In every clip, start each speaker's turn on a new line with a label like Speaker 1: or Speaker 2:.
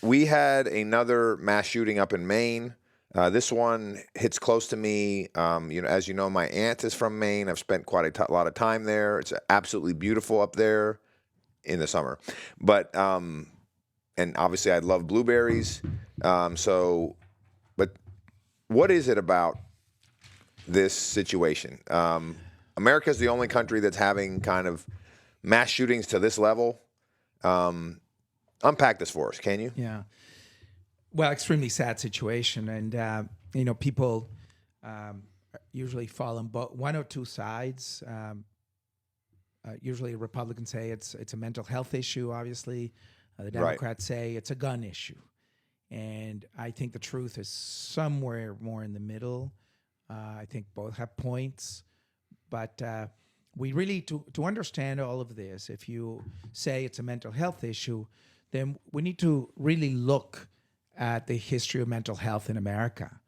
Speaker 1: we had another mass shooting up in Maine. This one hits close to me. As you know, my aunt is from Maine. I've spent quite a lot of time there. It's absolutely beautiful up there in the summer. But and obviously, I love blueberries. But what is it about this situation? America is the only country that's having kind of mass shootings to this level. Unpack this for us, can you?
Speaker 2: Yeah. Well, extremely sad situation, and people usually fall on one or two sides. Usually, Republicans say it's a mental health issue. Obviously, the Democrats say it's a gun issue, and I think the truth is somewhere more in the middle. I think both have points, but we really to understand all of this. If you say it's a mental health issue, then we need to really look at the history of mental health in America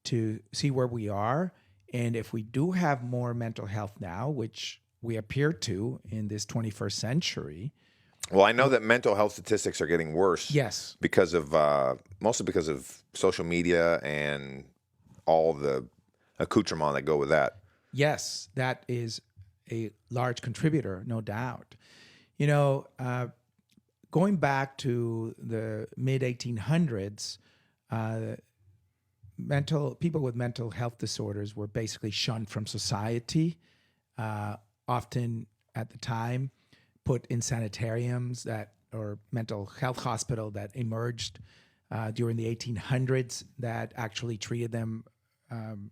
Speaker 2: to see where we are. And if we do have more mental health now, which we appear to in this 21st century.
Speaker 1: Well, I know that mental health statistics are getting worse.
Speaker 2: Yes.
Speaker 1: Because of mostly because of social media and all the accoutrement that go with that.
Speaker 2: Yes, that is a large contributor, no doubt. Going back to the mid 1800s, people with mental health disorders were basically shunned from society. Often at the time, put in sanitariums or mental health hospital that emerged during the 1800s that actually treated them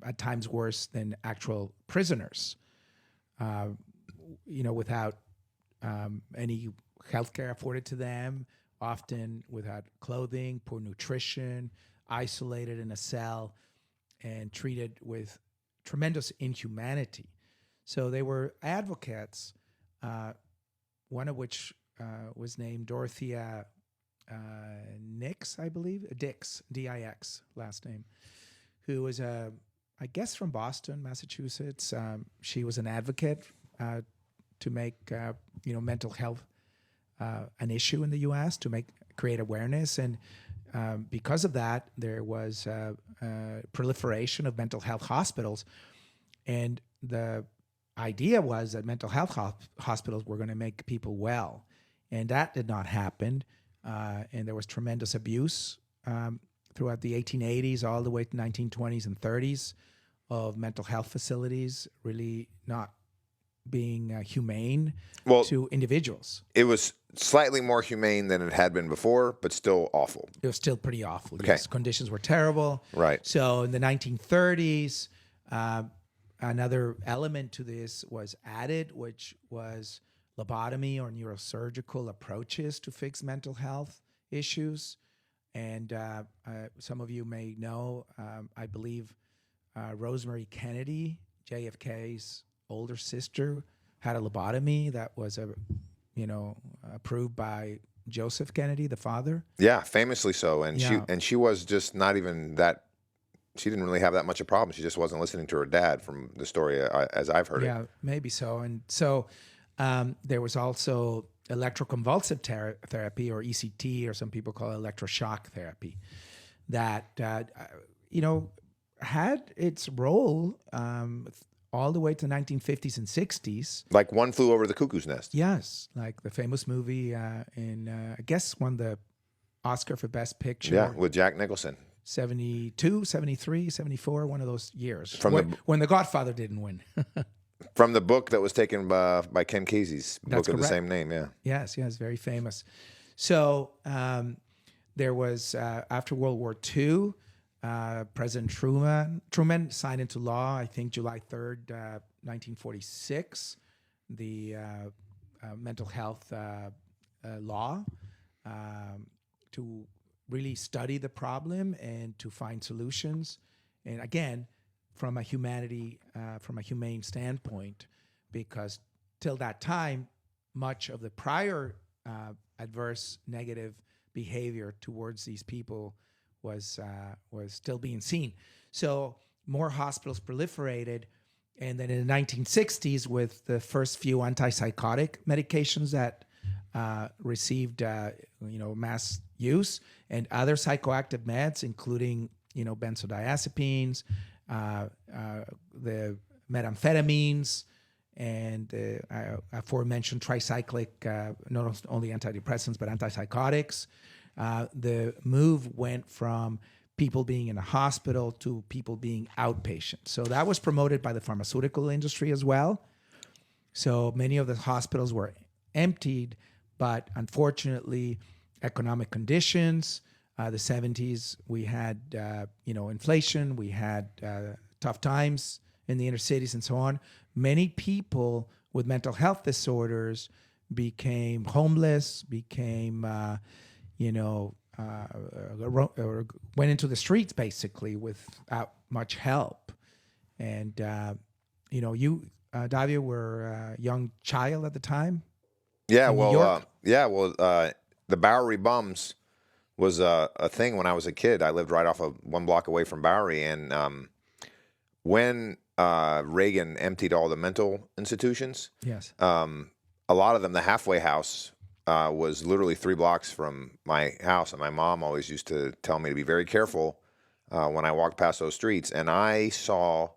Speaker 2: at times worse than actual prisoners. Without any healthcare afforded to them, often without clothing, poor nutrition, isolated in a cell, and treated with tremendous inhumanity. So they were advocates, one of which was named Dorothea Dix, I believe, Dix, D-I-X, last name, who was, I guess, from Boston, Massachusetts. She was an advocate to make mental health an issue in the U.S., to create awareness. And because of that, there was proliferation of mental health hospitals. And the idea was that mental health hospitals were going to make people well. And that did not happen. And there was tremendous abuse throughout the 1880s all the way to 1920s and 30s of mental health facilities really not being humane to individuals.
Speaker 1: It was slightly more humane than it had been before, but still awful.
Speaker 2: It was still pretty awful.
Speaker 1: Okay.
Speaker 2: Yes, conditions were terrible.
Speaker 1: Right.
Speaker 2: So in the 1930s, another element to this was added, which was lobotomy or neurosurgical approaches to fix mental health issues. And some of you may know, I believe, Rosemary Kennedy, JFK's older sister, had a lobotomy that was approved by Joseph Kennedy, the father.
Speaker 1: Yeah, famously so. And she was just not even that. She didn't really have that much of a problem. She just wasn't listening to her dad, from the story as I've heard it.
Speaker 2: Yeah, maybe so. And so there was also electroconvulsive therapy, or ECT, or some people call it electroshock therapy, that had its role all the way to the 1950s and 60s.
Speaker 1: Like One Flew Over the Cuckoo's Nest.
Speaker 2: Yes, like the famous movie I guess won the Oscar for Best Picture.
Speaker 1: Yeah, with Jack Nicholson.
Speaker 2: 72, 73, 74, one of those years. When The Godfather didn't win.
Speaker 1: From the book that was taken by Ken Kesey's book of the same name, yeah.
Speaker 2: Yes, very famous. So there was, after World War II, President Truman signed into law, I think July 3rd, 1946, the mental health law to really study the problem and to find solutions. And again, from a humane standpoint, because till that time, much of the prior adverse negative behavior towards these people was still being seen. So more hospitals proliferated, and then in the 1960s, with the first few antipsychotic medications that received, mass use, and other psychoactive meds, including, benzodiazepines, the methamphetamines, and aforementioned tricyclic, not only antidepressants, but antipsychotics. The move went from people being in a hospital to people being outpatients. So that was promoted by the pharmaceutical industry as well. So many of the hospitals were emptied, but unfortunately, economic conditions, the 70s, we had, inflation, we had tough times in the inner cities and so on. Many people with mental health disorders became homeless, became, or went into the streets basically without much help. And, you, Davio, were a young child at the time.
Speaker 1: Yeah,
Speaker 2: in New
Speaker 1: well,
Speaker 2: York?
Speaker 1: the Bowery Bums was a thing when I was a kid. I lived right off of 1 block away from Bowery, and when Reagan emptied all the mental institutions,
Speaker 2: Yes.
Speaker 1: a lot of them, the halfway house was literally 3 blocks from my house, and my mom always used to tell me to be very careful when I walked past those streets. And I saw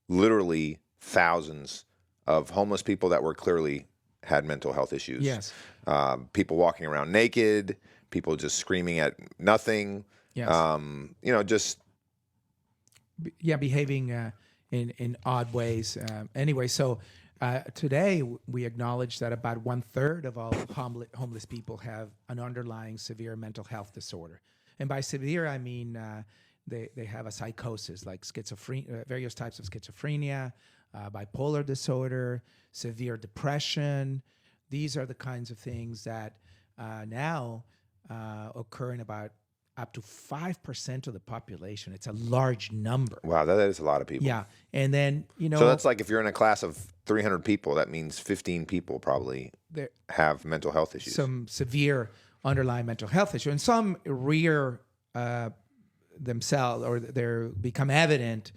Speaker 1: literally thousands of homeless people that were clearly had mental health issues.
Speaker 2: Yes.
Speaker 1: People walking around naked, people just screaming at nothing.
Speaker 2: Yes.
Speaker 1: Just
Speaker 2: Behaving in odd ways. Anyway, so today we acknowledge that about 1/3 of all homeless people have an underlying severe mental health disorder. And by severe, I mean they have a psychosis like schizophrenia, various types of schizophrenia, bipolar disorder, severe depression. These are the kinds of things that now occur in about up to 5% of the population. It's a large number.
Speaker 1: wow, that is a lot of people.
Speaker 2: Yeah. And then,
Speaker 1: So that's like if you're in a class of 300 people, that means 15 people probably
Speaker 2: there
Speaker 1: have mental health issues.
Speaker 2: some severe underlying mental health issue, and some rear themselves, or they become evident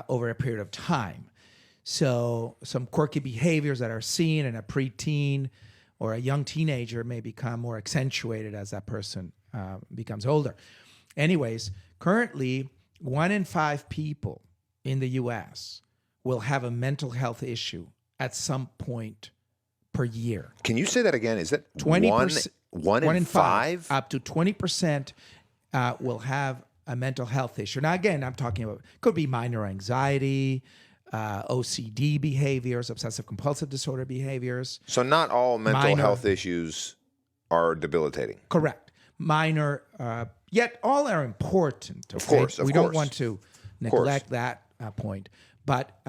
Speaker 2: over a period of time. So some quirky behaviors that are seen in a preteen or a young teenager may become more accentuated as that person becomes older. Anyways, currently, 1 in 5 people in the U.S. will have a mental health issue at some point per year.
Speaker 1: Can you say that again? Is that
Speaker 2: 20%,
Speaker 1: one in five?
Speaker 2: up to 20% will have a mental health issue. Now, again, I'm talking about could be minor anxiety, OCD behaviors, obsessive compulsive disorder behaviors.
Speaker 1: So not all mental
Speaker 2: Minor.
Speaker 1: health issues are debilitating.
Speaker 2: Correct. Minor, yet all are important. Okay?
Speaker 1: Of course,
Speaker 2: we don't want to neglect that point. But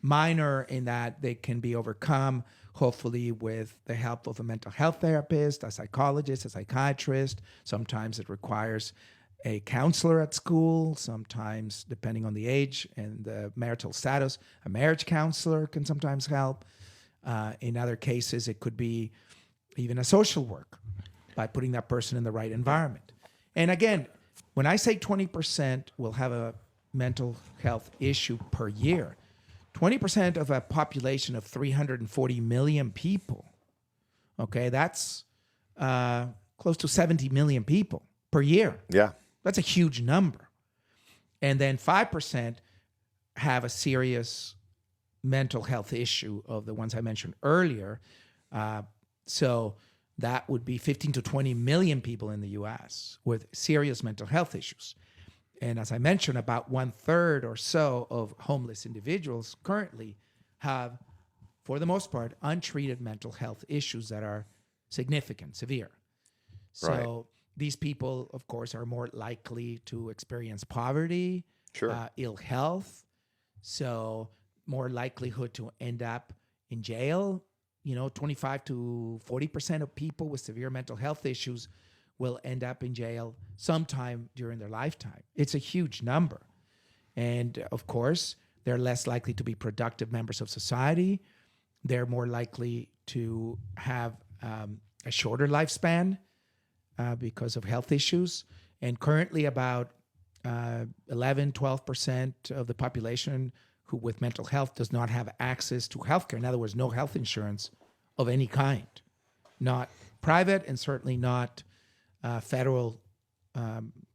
Speaker 2: minor in that they can be overcome, hopefully with the help of a mental health therapist, a psychologist, a psychiatrist. Sometimes it requires a counselor at school. Sometimes, depending on the age and the marital status, a marriage counselor can sometimes help. In other cases, it could be even a social worker by putting that person in the right environment. And again, when I say 20% will have a mental health issue per year, 20% of a population of 340 million people, okay, that's close to 70 million people per year.
Speaker 1: Yeah.
Speaker 2: That's a huge number. And then 5% have a serious mental health issue of the ones I mentioned earlier. So that would be 15 to 20 million people in the U.S. with serious mental health issues. And as I mentioned, about 1/3 or so of homeless individuals currently have, for the most part, untreated mental health issues that are significant, severe. So
Speaker 1: Right.
Speaker 2: these people, of course, are more likely to experience poverty,
Speaker 1: Sure.
Speaker 2: ill health, so more likelihood to end up in jail. 25 to 40% of people with severe mental health issues will end up in jail sometime during their lifetime. It's a huge number. And of course, they're less likely to be productive members of society. They're more likely to have a shorter lifespan because of health issues. And currently about 11, 12% of the population who with mental health does not have access to healthcare. In other words, no health insurance of any kind. not private, and certainly not federal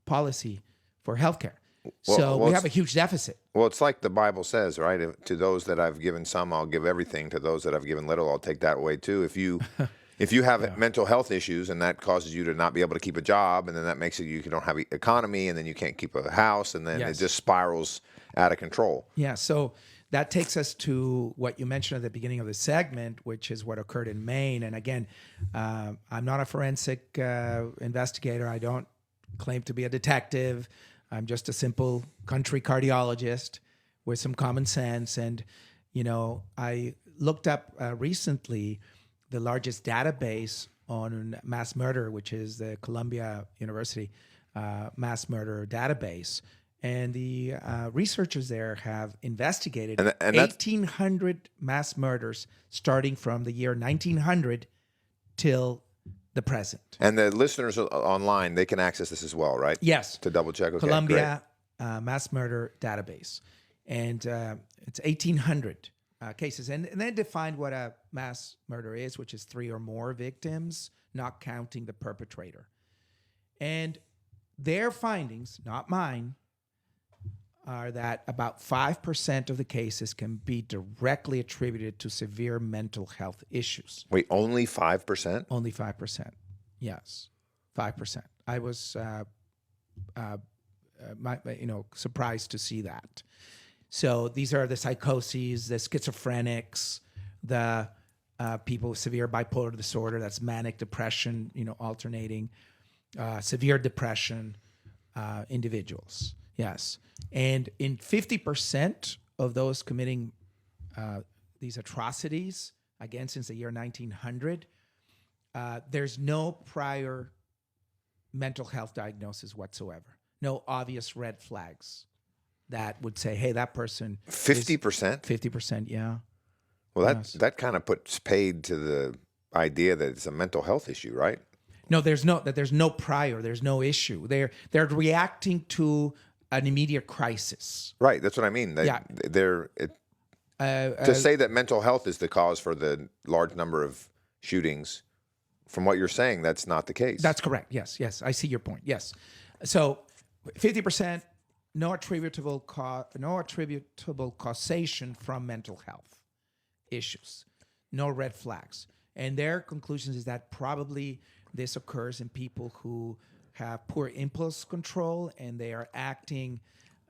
Speaker 2: policy for healthcare. So we have a huge deficit.
Speaker 1: Well, it's like the Bible says, right? To those that I've given some, I'll give everything. To those that I've given little, I'll take that away too. If you have mental health issues and that causes you to not be able to keep a job, and then that makes it you don't have economy, and then you can't keep a house, and then it just spirals out of control.
Speaker 2: Yeah. So that takes us to what you mentioned at the beginning of the segment, which is what occurred in Maine. And again, I'm not a forensic investigator. I don't claim to be a detective. I'm just a simple country cardiologist with some common sense. And, I looked up recently the largest database on mass murder, which is the Columbia University mass murder database. And the researchers there have investigated 1,800 mass murders starting from the year 1900 till the present.
Speaker 1: And the listeners online, they can access this as well, right?
Speaker 2: Yes.
Speaker 1: To double check. Okay,
Speaker 2: Columbia mass murder database. And it's 1,800 cases. And then defined what a mass murder is, which is 3 or more victims, not counting the perpetrator. And their findings, not mine, are that about 5% of the cases can be directly attributed to severe mental health issues.
Speaker 1: Wait, only 5%?
Speaker 2: Only 5%. Yes, 5%. I was, surprised to see that. So these are the psychoses, the schizophrenics, the people with severe bipolar disorder, that's manic depression, alternating, severe depression individuals. Yes. And in 50% of those committing these atrocities, again, since the year 1900, there's no prior mental health diagnosis whatsoever. No obvious red flags that would say, hey, that person
Speaker 1: 50%?
Speaker 2: 50%, yeah.
Speaker 1: Well, that kind of puts paid to the idea that it's a mental health issue, right?
Speaker 2: No, there's no prior, there's no issue. They're reacting to an immediate crisis.
Speaker 1: Right, that's what I mean. To say that mental health is the cause for the large number of shootings, from what you're saying, that's not the case.
Speaker 2: That's correct. Yes, I see your point. Yes. So 50%, no attributable causation from mental health issues. No red flags. And their conclusions is that probably this occurs in people who have poor impulse control, and they are acting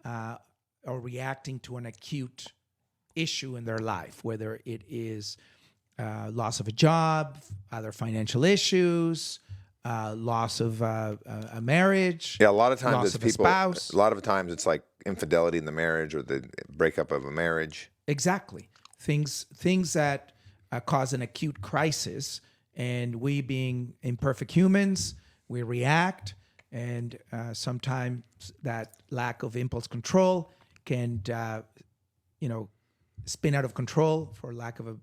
Speaker 2: or reacting to an acute issue in their life, whether it is loss of a job, other financial issues, loss of a marriage.
Speaker 1: Yeah, a lot of times
Speaker 2: loss
Speaker 1: it's
Speaker 2: of a
Speaker 1: people.
Speaker 2: spouse.
Speaker 1: A lot of times it's like infidelity in the marriage or the breakup of a marriage.
Speaker 2: Exactly, things that cause an acute crisis, and we being imperfect humans, we react, and sometimes that lack of impulse control can, spin out of control, for lack of a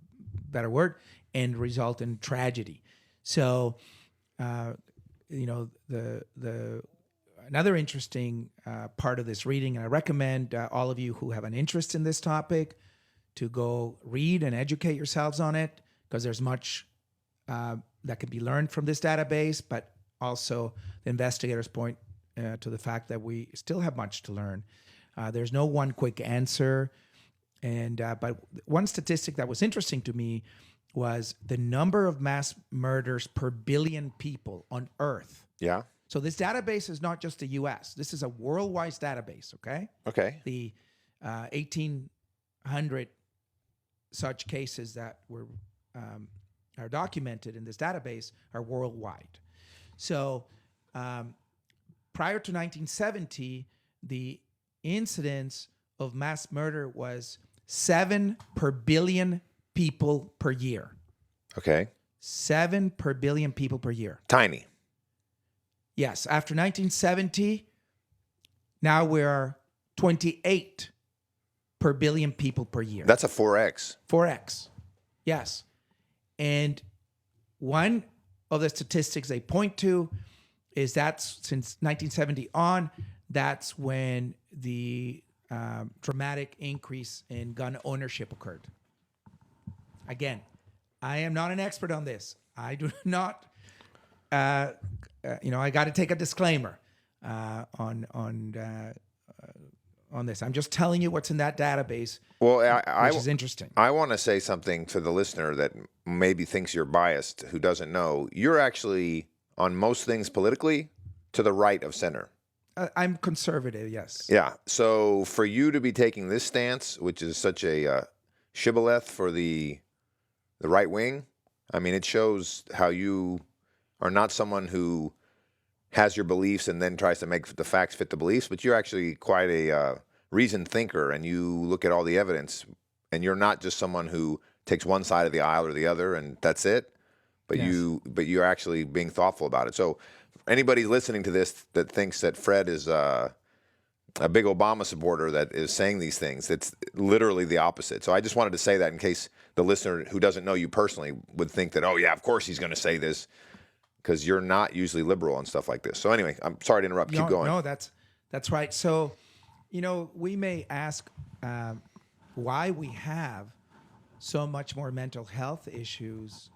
Speaker 2: better word, and result in tragedy. So, another interesting part of this reading, and I recommend all of you who have an interest in this topic to go read and educate yourselves on it, because there's much that can be learned from this database, but also the investigators point to the fact that we still have much to learn. There's no one quick answer. But one statistic that was interesting to me was the number of mass murders per billion people on Earth.
Speaker 1: Yeah.
Speaker 2: So this database is not just the U.S. This is a worldwide database, okay?
Speaker 1: Okay.
Speaker 2: The 1,800 such cases that are documented in this database are worldwide. So prior to 1970, the incidence of mass murder was 7 per billion people per year.
Speaker 1: Okay.
Speaker 2: 7 per billion people per year.
Speaker 1: Tiny.
Speaker 2: Yes. After 1970, now we're 28 per billion people per year.
Speaker 1: That's a 4X.
Speaker 2: 4X. Yes. And one of the statistics they point to is that since 1970 on, that's when the dramatic increase in gun ownership occurred. Again, I am not an expert on this. I do not. I got to take a disclaimer on this. I'm just telling you what's in that database,
Speaker 1: Well,
Speaker 2: which is interesting.
Speaker 1: I want to say something to the listener that maybe thinks you're biased, who doesn't know. You're actually, on most things politically, to the right of center.
Speaker 2: I'm conservative, yes.
Speaker 1: Yeah. So for you to be taking this stance, which is such a shibboleth for the right wing, I mean, it shows how you are not someone who has your beliefs and then tries to make the facts fit the beliefs, but you're actually quite a reasoned thinker, and you look at all the evidence, and you're not just someone who takes one side of the aisle or the other and that's it. But
Speaker 2: Yes.
Speaker 1: you're actually being thoughtful about it. So anybody listening to this that thinks that Fred is a big Obama supporter that is saying these things, it's literally the opposite. So I just wanted to say that in case the listener who doesn't know you personally would think that, oh yeah, of course he's going to say this, because you're not usually liberal and stuff like this. So anyway, I'm sorry to interrupt. Keep going.
Speaker 2: No, that's right. So, we may ask why we have so much more mental health issues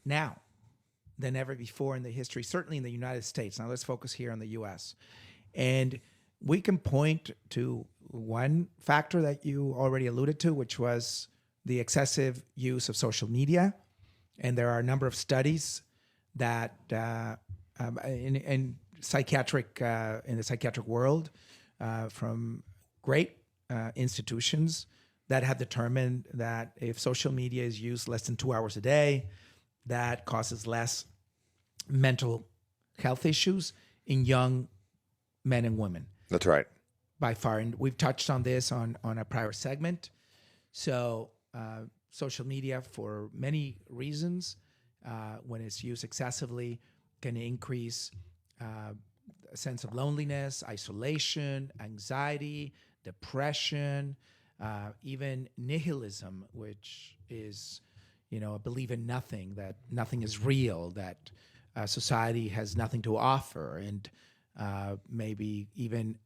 Speaker 2: now than ever before in the history, certainly in the United States. Now let's focus here on the U.S. And we can point to one factor that you already alluded to, which was the excessive use of social media. And there are a number of studies that in psychiatric in the psychiatric world from great institutions that have determined that if social media is used less than 2 hours a day, that causes less mental health issues in young men and women.
Speaker 1: That's right.
Speaker 2: By far, and we've touched on this on a prior segment. So social media, for many reasons, when it's used excessively, can increase a sense of loneliness, isolation, anxiety, depression, even nihilism, which is, a belief in nothing, that nothing is real, that society has nothing to offer, and maybe even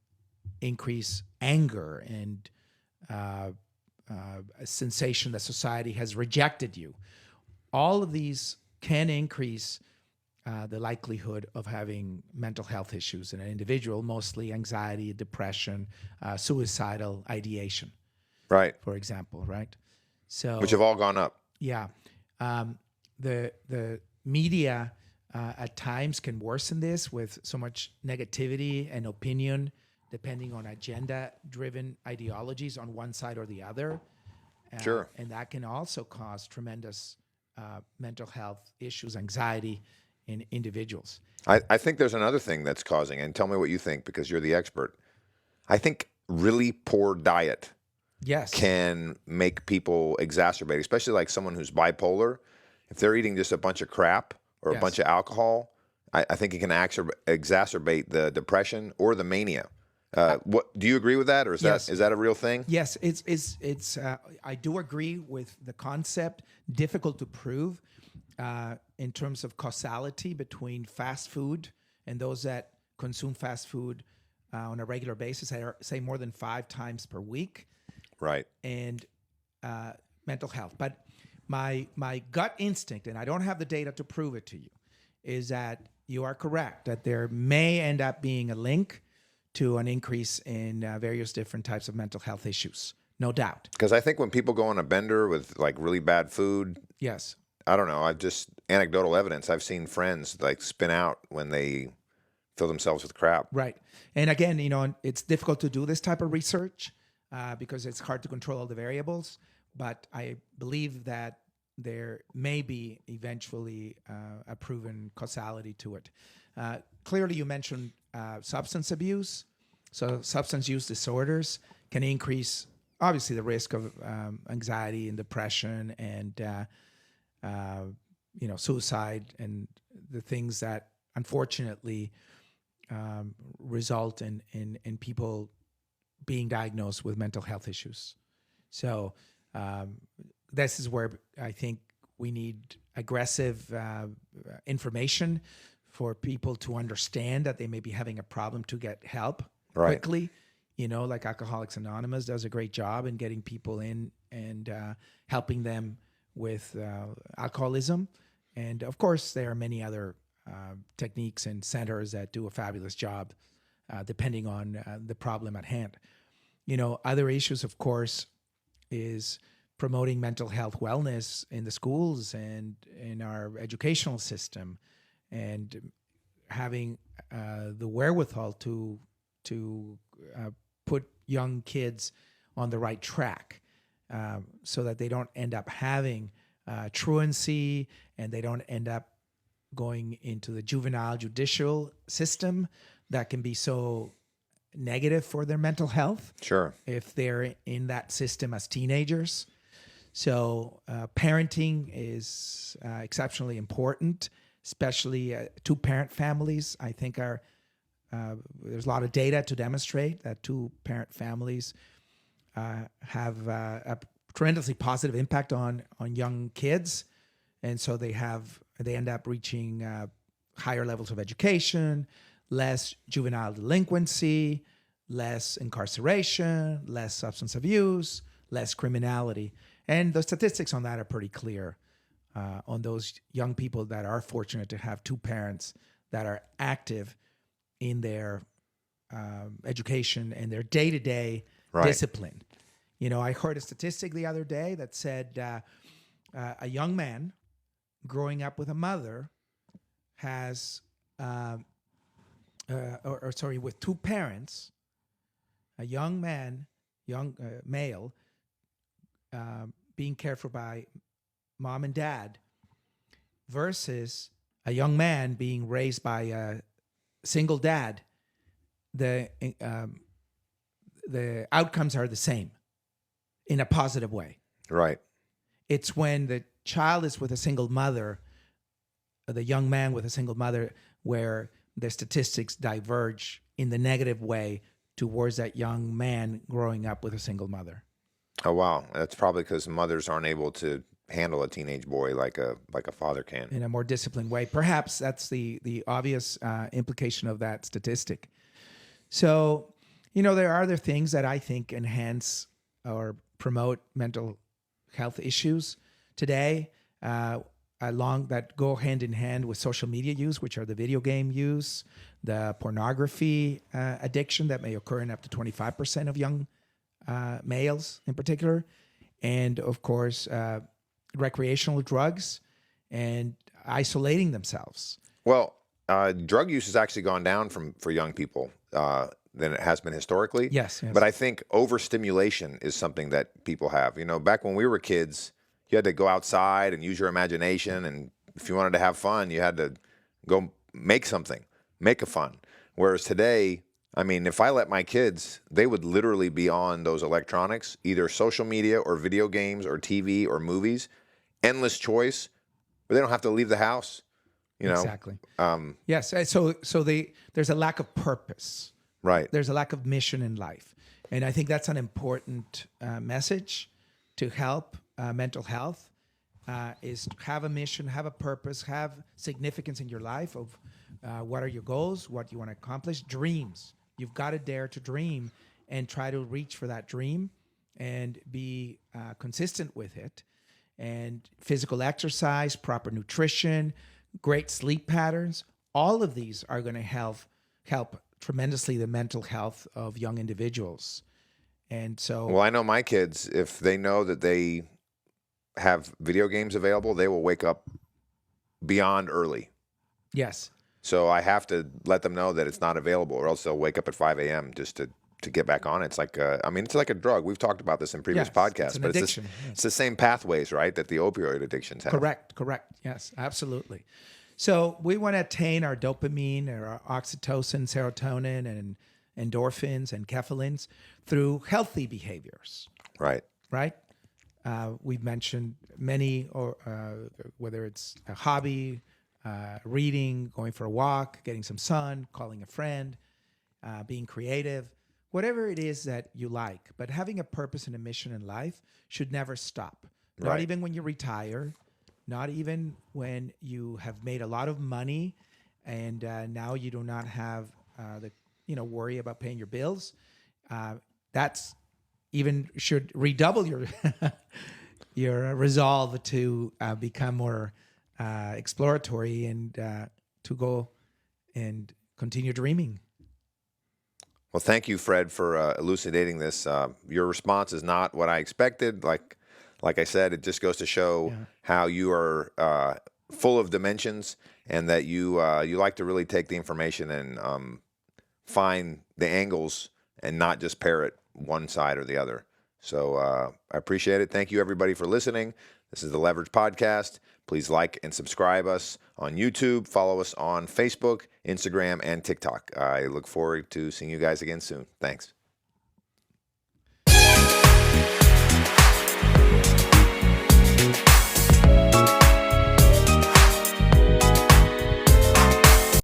Speaker 2: increase anger and a sensation that society has rejected you. All of these can increase the likelihood of having mental health issues in an individual, mostly anxiety, depression, suicidal ideation,
Speaker 1: Right.
Speaker 2: for example, right? So,
Speaker 1: Which have all gone up.
Speaker 2: yeah. The media at times can worsen this with so much negativity and opinion, depending on agenda-driven ideologies on one side or the other.
Speaker 1: Sure.
Speaker 2: And that can also cause tremendous mental health issues, anxiety in individuals.
Speaker 1: I think there's another thing that's causing, and tell me what you think because you're the expert. I think really poor diet
Speaker 2: Yes.
Speaker 1: can make people exacerbate, especially like someone who's bipolar. If they're eating just a bunch of crap or a
Speaker 2: Yes.
Speaker 1: bunch of alcohol, I think it can exacerbate the depression or the mania. What do you agree with that, or is
Speaker 2: Yes.
Speaker 1: that a real thing?
Speaker 2: Yes, it's. I do agree with the concept. Difficult to prove in terms of causality between fast food and those that consume fast food on a regular basis, say more than 5 times per week,
Speaker 1: Right.
Speaker 2: and mental health. But my gut instinct, and I don't have the data to prove it to you, is that you are correct that there may end up being a link to an increase in various different types of mental health issues. No doubt.
Speaker 1: Because I think when people go on a bender with like really bad food,
Speaker 2: Yes.
Speaker 1: I don't know. I've just anecdotal evidence. I've seen friends like spin out when they fill themselves with crap.
Speaker 2: Right. And again, it's difficult to do this type of research because it's hard to control all the variables. But I believe that there may be eventually a proven causality to it. Clearly, you mentioned substance abuse. So substance use disorders can increase, obviously, the risk of anxiety and depression and suicide and the things that unfortunately result in people being diagnosed with mental health issues. So this is where I think we need aggressive information for people to understand that they may be having a problem to get help
Speaker 1: Right.
Speaker 2: quickly. Like Alcoholics Anonymous does a great job in getting people in and helping them with alcoholism And of course, there are many other techniques and centers that do a fabulous job, depending on the problem at hand. Other issues, of course, is promoting mental health wellness in the schools and in our educational system, and having the wherewithal to put young kids on the right track, so that they don't end up having truancy, and they don't end up going into the juvenile judicial system that can be so negative for their mental health
Speaker 1: Sure.
Speaker 2: if they're in that system as teenagers. So parenting is exceptionally important, especially two-parent families. I think there's a lot of data to demonstrate that two-parent families have a tremendously positive impact on young kids, and so they end up reaching higher levels of education, less juvenile delinquency, less incarceration, less substance abuse, less criminality. And the statistics on that are pretty clear on those young people that are fortunate to have two parents that are active in their education and their day-to-day discipline. I heard a statistic the other day that said a young man growing up with a mother has, with two parents, a young male, being cared for by mom and dad, versus a young man being raised by a single dad, the outcomes are the same in a positive way.
Speaker 1: Right.
Speaker 2: It's when the child is with a single mother, the young man with a single mother, where the statistics diverge in the negative way towards that young man growing up with a single mother.
Speaker 1: Oh, wow. That's probably because mothers aren't able to handle a teenage boy like a father can.
Speaker 2: In a more disciplined way. Perhaps that's the obvious implication of that statistic. So, there are other things that I think enhance or promote mental health issues today, that go hand in hand with social media use, which are the video game use, the pornography addiction that may occur in up to 25% of young males in particular, and of course, recreational drugs and isolating themselves.
Speaker 1: Well, drug use has actually gone down for young people than it has been historically.
Speaker 2: Yes.
Speaker 1: But I think overstimulation is something that people have. Back when we were kids, you had to go outside and use your imagination, and if you wanted to have fun, you had to go make something, make a fun. Whereas today, if I let my kids, they would literally be on those electronics, either social media or video games or TV or movies, endless choice, but they don't have to leave the house.
Speaker 2: Exactly. Yes. So there's a lack of purpose.
Speaker 1: Right.
Speaker 2: There's a lack of mission in life. And I think that's an important message to help mental health, is to have a mission, have a purpose, have significance in your life of what are your goals, what you want to accomplish, dreams. You've got to dare to dream and try to reach for that dream and be consistent with it. And physical exercise, proper nutrition, great sleep patterns, all of these are going to help tremendously the mental health of young individuals. And so,
Speaker 1: well, I know my kids, if they know that they have video games available, they will wake up beyond early.
Speaker 2: Yes.
Speaker 1: So I have to let them know that it's not available, or else they'll wake up at 5 a.m. just to get back on it. It's like it's like a drug. We've talked about this in previous podcasts,
Speaker 2: it's an
Speaker 1: but
Speaker 2: addiction.
Speaker 1: It's the same pathways, right, that the opioid addictions have.
Speaker 2: Correct. Yes, absolutely. So we want to attain our dopamine or our oxytocin, serotonin, and endorphins and kephalins through healthy behaviors.
Speaker 1: Right.
Speaker 2: We've mentioned many, or whether it's a hobby, reading, going for a walk, getting some sun, calling a friend, being creative, whatever it is that you like. But having a purpose and a mission in life should never stop. Not even when you retire, not even when you have made a lot of money and now you do not have the worry about paying your bills. That's even should redouble your your resolve to become more exploratory and to go and continue dreaming.
Speaker 1: Well, thank you, Fred, for elucidating this. Your response is not what I expected. Like I said, it just goes to show
Speaker 2: Yeah.
Speaker 1: how you are full of dimensions, and that you like to really take the information and find the angles and not just parrot one side or the other. So I appreciate it. Thank you, everybody, for listening. This is the Leverage Podcast. Please like and subscribe us on YouTube. Follow us on Facebook, Instagram, and TikTok. I look forward to seeing you guys again soon. Thanks.